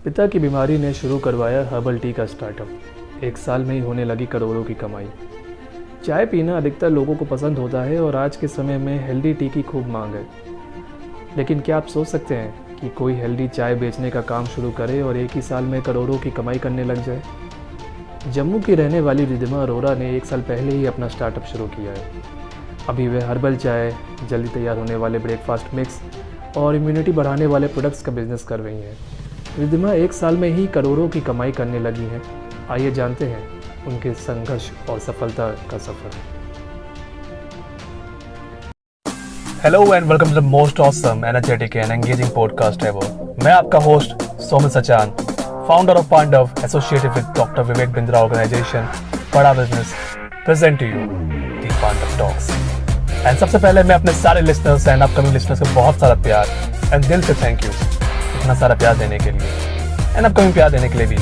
पिता की बीमारी ने शुरू करवाया हर्बल टी का स्टार्टअप। 1 साल में ही होने लगी करोड़ों की कमाई। चाय पीना अधिकतर लोगों को पसंद होता है और आज के समय में हेल्दी टी की खूब मांग है। लेकिन क्या आप सोच सकते हैं कि कोई हेल्दी चाय बेचने का काम शुरू करे और एक ही साल में करोड़ों की कमाई करने लग जाए? जम्मू की रहने वाली रिद्धिमा अरोरा ने 1 साल पहले ही अपना स्टार्टअप शुरू किया है। अभी वह हर्बल चाय, जल्दी तैयार होने वाले ब्रेकफास्ट मिक्स और इम्यूनिटी बढ़ाने वाले प्रोडक्ट्स का बिजनेस कर रही हैं। रिद्धिमा 1 साल में ही करोड़ों की कमाई करने लगी हैं। आइए जानते हैं उनके संघर्ष और सफलता का सफर। Hello and welcome to the most awesome, energetic and engaging podcast ever. मैं आपका host Somit Sachan, founder of Pandav, associated with doctor Vivek Bindra organisation, बड़ा business, present to you the Pandav talks. And सबसे पहले मैं अपने सारे लिसनर्स एंड अपकमिंग लिसनर्स को बहुत सारा प्यार एंड दिल से थैंक यू इतना सारा प्यार देने के लिए एंड अपकमिंग प्यार देने के लिए भी।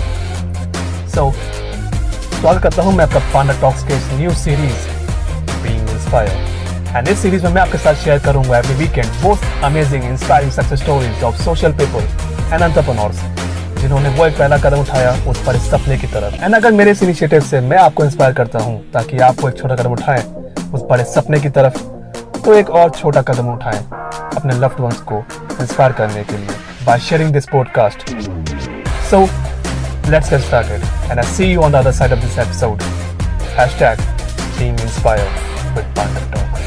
स्वागत करता हूँ मैं आपका पांडव टॉक्स के इस new series being inspired. And इस सीरीज में मैं आपके साथ शेयर करूंगा every weekend most amazing inspiring success stories of social people and entrepreneurs जिन्होंने वो एक पहला कदम उठाया उस पर इस सपने की तरफ। एंड अगर मेरे इस इनिशिएटिव से मैं आपको इंस्पायर करता हूँ ताकि आप वो एक छोटा कदम उठाएं उस बड़े सपने की तरफ, तो एक और छोटा कदम उठाएं अपने लव्ड वंस को इंस्पायर करने के लिए by sharing this podcast. So, let's get started and I'll see you on the other side of this episode. #Being Inspired with Pandav Talk.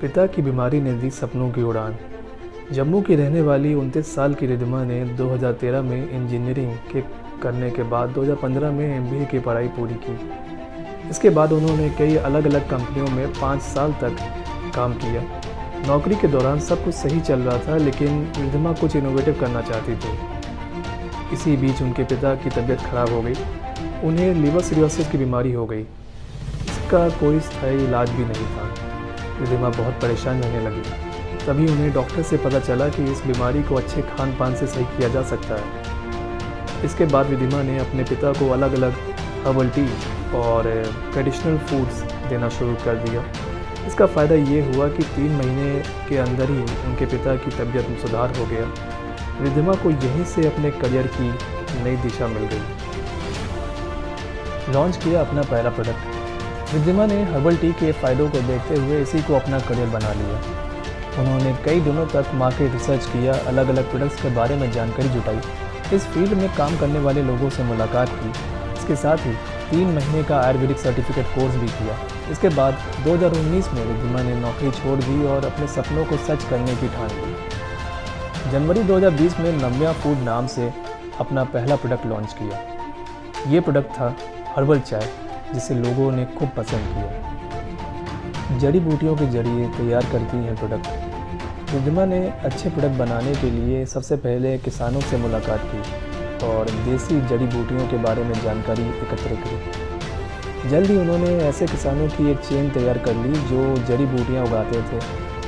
पिता की बीमारी ने दी सपनों की उड़ान। जम्मू की रहने वाली 29 साल की रिद्धिमा ने 2013 में इंजीनियरिंग के करने के बाद 2015 में MBA की पढ़ाई पूरी की। इसके बाद उन्होंने कई अलग अलग कंपनियों में 5 साल तक काम किया। नौकरी के दौरान सब कुछ सही चल रहा था, लेकिन रिद्धिमा कुछ इनोवेटिव करना चाहती थी। इसी बीच उनके पिता की तबीयत खराब हो गई। उन्हें लिवर सिरोसिस की बीमारी हो गई। इसका कोई स्थायी इलाज भी नहीं था। रिद्धिमा बहुत परेशान रहने लगी। तभी उन्हें डॉक्टर से पता चला कि इस बीमारी को अच्छे खान पान से सही किया जा सकता है। इसके बाद रिद्धिमा ने अपने पिता को अलग अलग हर्बल टी और ट्रेडिशनल फूड्स देना शुरू कर दिया। इसका फ़ायदा ये हुआ कि 3 महीने के अंदर ही उनके पिता की तबीयत में सुधार हो गया। रिद्धिमा को यहीं से अपने करियर की नई दिशा मिल गई। लॉन्च किया अपना पहला प्रोडक्ट। रिद्धिमा ने हर्बल टी के फ़ायदों को देखते हुए इसी को अपना करियर बना लिया। उन्होंने कई दिनों तक मार्केट रिसर्च किया, अलग अलग प्रोडक्ट्स के बारे में जानकारी जुटाई, इस फील्ड में काम करने वाले लोगों से मुलाकात की। इसके साथ ही 3 महीने का आयुर्वेदिक सर्टिफिकेट कोर्स भी किया। इसके बाद 2019 में रिद्धिमा ने नौकरी छोड़ दी और अपने सपनों को सच करने की ठान ली। जनवरी 2020 में नम्या फूड नाम से अपना पहला प्रोडक्ट लॉन्च किया। ये प्रोडक्ट था हर्बल चाय, जिसे लोगों ने खूब पसंद किया। जड़ी बूटियों के जरिए तैयार करती है प्रोडक्ट। रिद्धिमा ने अच्छे प्रोडक्ट बनाने के लिए सबसे पहले किसानों से मुलाकात की और देसी जड़ी बूटियों के बारे में जानकारी एकत्र की। जल्द ही उन्होंने ऐसे किसानों की एक चेन तैयार कर ली जो जड़ी बूटियाँ उगाते थे।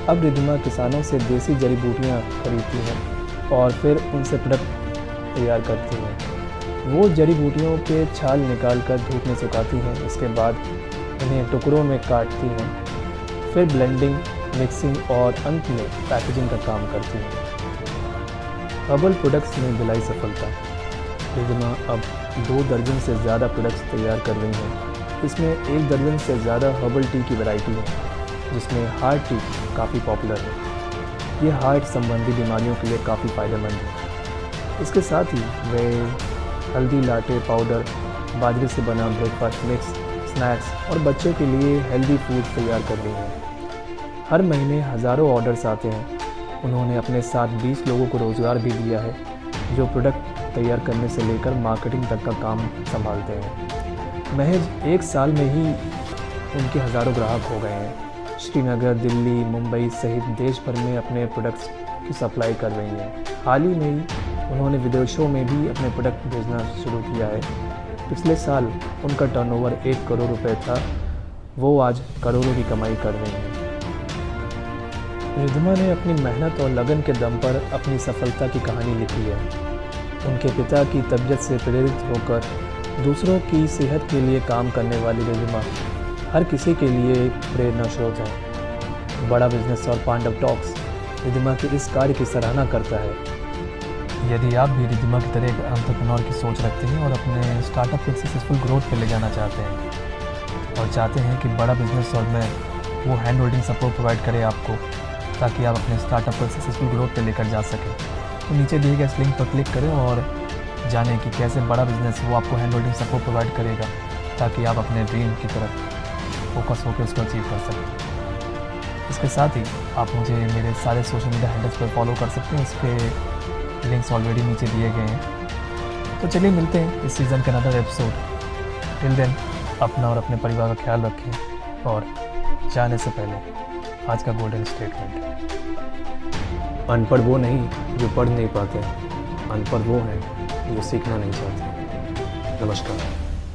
अब रिद्धिमा किसानों से देसी जड़ी बूटियाँ खरीदती हैं और फिर उनसे प्रोडक्ट तैयार करती हैं। वो जड़ी बूटियों के छाल निकाल कर धूप में सुखाती हैं। इसके बाद इन्हें टुकड़ों में काटती हैं, फिर ब्लेंडिंग, मिक्सिंग और अंत में पैकेजिंग का काम करती हैं। हर्बल प्रोडक्ट्स में दिलाई सफलता। रिद्धिमा अब 2 दर्जन से ज़्यादा प्रोडक्ट्स तैयार कर रही हैं। इसमें 1 दर्जन से ज़्यादा हर्बल टी की वैरायटी है, जिसमें हार्ट टी काफ़ी पॉपुलर है। ये हार्ट संबंधी बीमारियों के लिए काफ़ी फ़ायदेमंद है। इसके साथ ही वे हल्दी लाटे पाउडर, बाजरे से बना ब्रेकफास्ट मिक्स, स्नैक्स और बच्चों के लिए हेल्दी फूड तैयार कर रही हैं। हर महीने हज़ारों ऑर्डर्स आते हैं। उन्होंने अपने साथ 20 लोगों को रोज़गार भी दिया है, जो प्रोडक्ट तैयार करने से लेकर मार्केटिंग तक का काम संभालते हैं। महज 1 साल में ही उनके हज़ारों ग्राहक हो गए हैं। श्रीनगर, दिल्ली, मुंबई सहित देश भर में अपने प्रोडक्ट्स की सप्लाई कर रही हैं। हाल ही में ही उन्होंने विदेशों में भी अपने प्रोडक्ट भेजना शुरू किया है। पिछले साल उनका टर्नओवर 1 करोड़ रुपए था। वो आज करोड़ों की कमाई कर रही हैं। रिद्धिमा ने अपनी मेहनत और लगन के दम पर अपनी सफलता की कहानी लिखी है। उनके पिता की तबीयत से प्रेरित होकर दूसरों की सेहत के लिए काम करने वाली रिद्धिमा हर किसी के लिए एक प्रेरणा स्रोत है। बड़ा बिजनेस और पांडव टॉक्स रिद्धिमा के इस कार्य की सराहना करता है। यदि आप भी रिद्धिमा की तरह एक एंटरप्रेन्योर की सोच रखते हैं और अपने स्टार्टअप को सक्सेसफुल ग्रोथ पर ले जाना चाहते हैं और चाहते हैं कि बड़ा बिजनेस और में वो हैंड होल्डिंग सपोर्ट प्रोवाइड करे आपको ताकि आप अपने स्टार्टअप को सक्सेसफुल ग्रोथ पे लेकर जा सकें, तो नीचे दिए गए इस लिंक पर क्लिक करें और जानें कि कैसे बड़ा बिजनेस वो आपको हैंड होल्डिंग सपोर्ट प्रोवाइड करेगा ताकि आप अपने ड्रीम की तरफ फोकस होकर उसको अचीव कर सकें। इसके साथ ही आप मुझे मेरे सारे सोशल मीडिया हैंडल्स पर फॉलो कर सकते हैं, इसके लिंक्स ऑलरेडी नीचे दिए गए हैं। तो चलिए मिलते हैं इस सीज़न का अनदर एपिसोड। टिल देन अपना और अपने परिवार का ख्याल रखें और जाने से पहले आज का गोल्डन स्टेटमेंट, अनपढ़ वो नहीं जो पढ़ नहीं पाते, अनपढ़ वो हैं जो सीखना नहीं चाहते। नमस्कार।